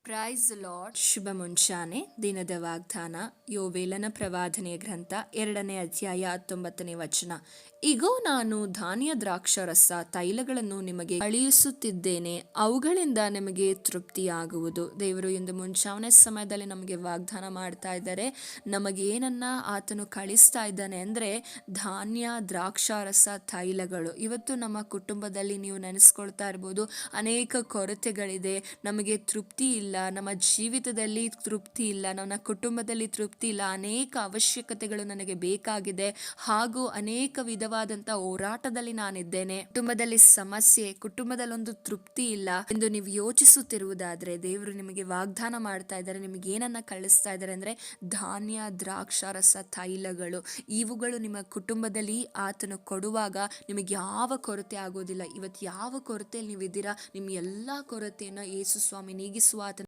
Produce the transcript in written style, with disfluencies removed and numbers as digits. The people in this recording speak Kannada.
Price lord. ಶುಭ ಮುಂಚಾನೆ. ದಿನದ ವಾಗ್ದಾನ ಯೋವೇಲನ ಪ್ರವಾದನೆಯ ಗ್ರಂಥ 2ನೇ ಅಧ್ಯಾಯ 19ನೇ ವಚನ. ಇಗೋ, ನಾನು ಧಾನ್ಯ ದ್ರಾಕ್ಷಾರಸ ತೈಲಗಳನ್ನು ನಿಮಗೆ ಕಳುಹಿಸುತ್ತಿದ್ದೇನೆ, ಅವುಗಳಿಂದ ನಿಮಗೆ ತೃಪ್ತಿಯಾಗುವುದು. ದೇವರು ಇಂದು ಮುಂಚಾವನೆ ಸಮಯದಲ್ಲಿ ನಮಗೆ ವಾಗ್ದಾನ ಮಾಡ್ತಾ ಇದ್ದಾರೆ. ನಮಗೆ ಏನನ್ನ ಆತನು ಕಳಿಸ್ತಾ ಇದ್ದಾನೆ ಅಂದರೆ ಧಾನ್ಯ ದ್ರಾಕ್ಷಾರಸ ತೈಲಗಳು. ಇವತ್ತು ನಮ್ಮ ಕುಟುಂಬದಲ್ಲಿ ನೀವು ನೆನೆಸ್ಕೊಳ್ತಾ ಇರ್ಬೋದು, ಅನೇಕ ಕೊರತೆಗಳಿದೆ, ನಮಗೆ ತೃಪ್ತಿ ಇಲ್ಲ, ನಮ್ಮ ಜೀವಿತದಲ್ಲಿ ತೃಪ್ತಿ ಇಲ್ಲ, ನನ್ನ ಕುಟುಂಬದಲ್ಲಿ ತೃಪ್ತಿ ಇಲ್ಲ, ಅನೇಕ ಅವಶ್ಯಕತೆಗಳು ನನಗೆ ಬೇಕಾಗಿದೆ, ಹಾಗೂ ಅನೇಕ ವಿಧವಾದಂಥ ಹೋರಾಟದಲ್ಲಿ ನಾನಿದ್ದೇನೆ, ಕುಟುಂಬದಲ್ಲಿ ಸಮಸ್ಯೆ, ಕುಟುಂಬದಲ್ಲಿ ಒಂದು ತೃಪ್ತಿ ಇಲ್ಲ ಎಂದು ನೀವು ಯೋಚಿಸುತ್ತಿರುವುದಾದ್ರೆ ದೇವರು ನಿಮಗೆ ವಾಗ್ದಾನ ಮಾಡ್ತಾ ಇದ್ದಾರೆ. ನಿಮಗೆ ಏನನ್ನ ಕಳಿಸ್ತಾ ಇದ್ದಾರೆ ಅಂದರೆ ಧಾನ್ಯ ದ್ರಾಕ್ಷಾರಸ ತೈಲಗಳು. ಇವುಗಳು ನಿಮ್ಮ ಕುಟುಂಬದಲ್ಲಿ ಆತನು ಕೊಡುವಾಗ ನಿಮಗೆ ಯಾವ ಕೊರತೆ ಆಗೋದಿಲ್ಲ. ಇವತ್ತು ಯಾವ ಕೊರತೆಯಲ್ಲಿ ನೀವಿದ್ದೀರಾ, ನಿಮ್ಮ ಎಲ್ಲ ಕೊರತೆಯನ್ನು ಯೇಸು ಸ್ವಾಮಿ ನೀಗಿಸುವ ಆತನ